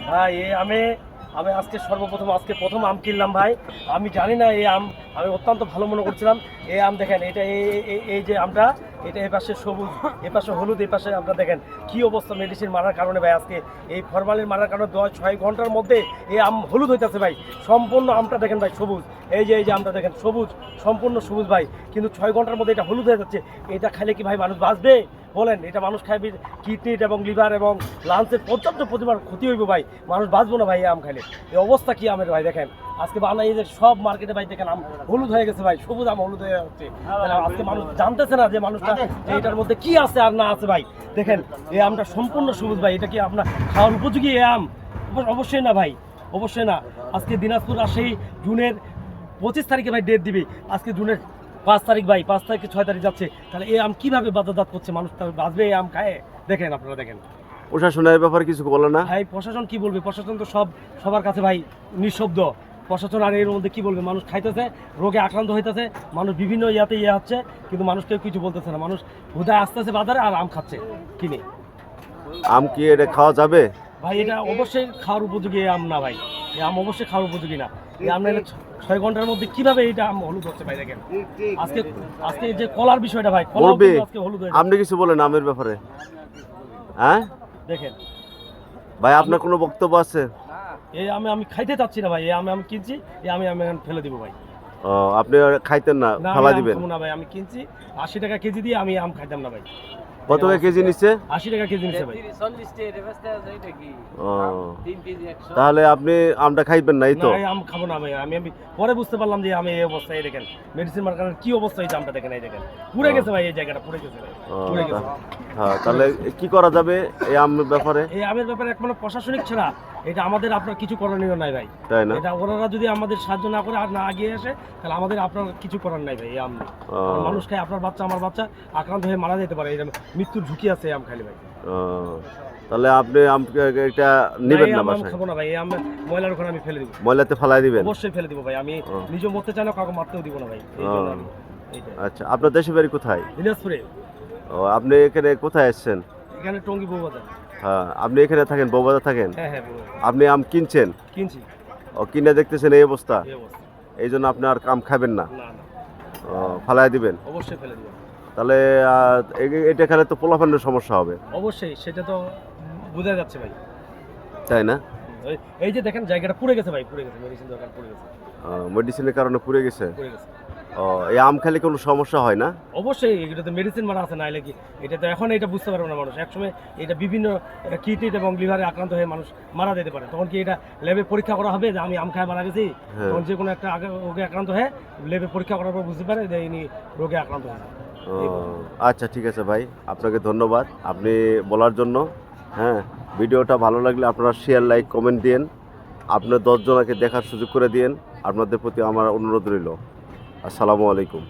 ভাই আমি আমি আজকে প্রথম আম কিনলাম ভাই। আমি জানি না এই আম, আমি অত্যন্ত ভালো মনে করছিলাম। এই আম দেখেন, এটা এই যে আমটা, এটা এই পাশে সবুজ, এ পাশে হলুদ, এই পাশে আপনারা দেখেন কি অবস্থা। মেডিসিন মারার কারণে ভাই, আজকে এই ফরমালিন মারার কারণে 6 ঘন্টার মধ্যে এই আম হলুদ হইতেছে ভাই। সম্পূর্ণ আমটা দেখেন ভাই সবুজ, এই যে আমটা দেখেন সবুজ, সম্পূর্ণ সবুজ ভাই, কিন্তু 6 ঘন্টার মধ্যে এটা হলুদ হয়ে যাচ্ছে। এটা খাইলে কি ভাই মানুষ বাঁচবে বলেন? এটা মানুষ খাইবে, কিডনি এবং লিভার এবং লাঞ্চের পর্যাপ্ত পরিমাণ ক্ষতি হইব ভাই, মানুষ বাঁচবো না ভাই এই আম খাইলে। এই অবস্থা কি আমের ভাই দেখেন, আজকে বাংলা এই যে সব মার্কেটে ভাই দেখেন আম হলুদ হয়ে গেছে ভাই, সবুজ আম হলুদ হয়ে যাচ্ছে। আজকে মানুষ জানতেছে না যে মানুষটা এটার মধ্যে কি আছে আর না আছে ভাই। দেখেন এই আমটা সম্পূর্ণ সবুজ ভাই, এটা কি আপনার খাওয়ার উপযোগী এই আম? অবশ্যই না ভাই, অবশ্যই না। আজকে দিনাজপুর রাজশাহী জুনের 25 তারিখে ভাই ডেট দিবি, আজকে জুনের 5 তারিখ ভাই, 5 তারিখে 6 তারিখ যাচ্ছে। তাহলে এই আম কিভাবে বাজারজাত করছে মানুষ, তাহলে বাঁচবে এই আম খায়? দেখেন আপনারা দেখেন। প্রশাসনের ব্যাপারে কিছু বলে না ভাই প্রশাসন কি বলবে? প্রশাসন তো সবার কাছে ভাই নিঃশব্দ। প্রশাসন আর এর মধ্যে কি বলবে? মানুষ খাইতেছে, রোগে আক্রান্ত হইতেছে, মানুষ বিভিন্ন ইয়ে হচ্ছে, কিন্তু মানুষ কেউ কিছু বলতেছে না। মানুষ হুদায় আসতেছে বাজারে আর আম খাচ্ছে কিনে। আম কি এটা খাওয়া যাবে? ভাই এটা অবশ্যই খাওয়ার উপযোগী এই আম না ভাই, এই আম অবশ্যই খাওয়ার উপযোগী না। এই আম নাহলে 6 ঘন্টার মধ্যে কিভাবে এইটা আম হলুদ হচ্ছে ভাই দেখেন। আজকে আজকে যে কলার বিষয়টা ভাই, কলা আজকে হলুদ হয়ে আপনি কিছু বলেন আমের ব্যাপারে? হ্যাঁ দেখেন ভাই, আপনার কোনো বক্তব্য আছে? এই আমি খাইতে চাচ্ছি না ভাই, এই আমি কিনছি, এই আমি এখন ফেলে দিব ভাই। ও, আপনি খাইতেন না, না ফেলা আমি দিবেন? খাবো না ভাই, আমি কিনছি 80 টাকা কেজি দিয়ে, আমি আম খাইতাম না ভাই। কত টাকা কেজি নিচ্ছে? 80 টাকা কেজি নিচ্ছে ভাই। ও, তাহলে আপনি আমটা খাইবেন না, এই তো? না এই আম খাবো না ভাই, আমি পরে বুঝতে পারলাম যে আমি এই অবস্থা। এই দেখেন মেডিসিন মার্কার কি অবস্থা, এই জামটা দেখেন, এই দেখেন পুড়ে গেছে ভাই, এই জায়গাটা পুড়ে গেছে ভাই, পুড়ে গেছে। হ্যাঁ, তাহলে কি করা যাবে এই আমের ব্যাপারে? এই আমের ব্যাপারে একমাত্র প্রশাসনিক ছাড়া এটা আমাদের আপনার কিছু করণীয় নাই ভাই, তাই না? এটা ওনারা যদি আমাদের সাহায্য না করে আর না এগিয়ে আসে, তাহলে আমাদের আপনার কিছু করার নাই ভাই। এই আম মানুষ খায়, আপনার বাচ্চা আমার বাচ্চা আক্রান্ত হয়ে মারা যেতে পারে, এটা মৃত্যুর ঝুঁকি আছে এই আম খাইলে ভাই। তাহলে আপনি এটা নেবেন না? আমি খাবো না ভাই, এই আম ময়লার ওখানে আমি ফেলে দিব। ময়লাতে ফেলাই দিবেন? অবশ্যই ফেলে দিব ভাই, আমি নিজে মরতে চাই না, কাউকে মারতেও দিব না ভাই। আচ্ছা, আপনার দেশের বাড়ি কোথায়? দিনাজপুরে। ও, আপনি এখানে কোথায় এসেছেন? এখানে টঙ্গী বউবাজার। হ্যাঁ, আপনি এখানে থাকেন, বউবাজার থাকেন? হ্যাঁ হ্যাঁ, আপনি আম কিনছেন? কিনছি। ও, কিনে দেখতেছেন এই অবস্থা, এই অবস্থা। এই জন্য আপনি আর আম খাবেন না? না না, ও, ফেলাই দিবেন? অবশ্যই ফেলে দিব। তাহলে এটা খেলে তো পোলাপানের সমস্যা হবে। অবশ্যই, সেটা তো বোঝা যাচ্ছে ভাই, তাই না? এই যে দেখেন জায়গাটা পুড়ে গেছে ভাই, পুড়ে গেছে, মেডিসিন দোকান পুড়ে গেছে। মেডিসিনের কারণে পুড়ে গেছে? পুড়ে গেছে। ও, এই আম খেলে কোনো সমস্যা হয় না? অবশ্যই, এটা তো মেডিসিন মারা আছে, নাইলে কি এটা তো এখন এটা বুঝতে পারবে না মানুষ। একসময় এটা বিভিন্ন কিডনি এবং লিভারে আক্রান্ত হয়ে মানুষ মারা যেতে পারে, তখন কি এটা ল্যাবে পরীক্ষা করা হবে যে আমি আম খায় মারা গেছি? তখন যে কোনো একটা রোগে আক্রান্ত হয়ে ল্যাবে পরীক্ষা করার পর বুঝতে পারে যে ইনি রোগে আক্রান্ত হয়েছে। আচ্ছা, ঠিক আছে ভাই, আপনাকে ধন্যবাদ আপনি বলার জন্য। হ্যাঁ, ভিডিওটা ভালো লাগলে আপনারা শেয়ার, লাইক, কমেন্ট দিন, আপনার 10 জনকে দেখার সুযোগ করে দিন। আপনাদের প্রতি আমার অনুরোধ রইল। আসসালামু আলাইকুম।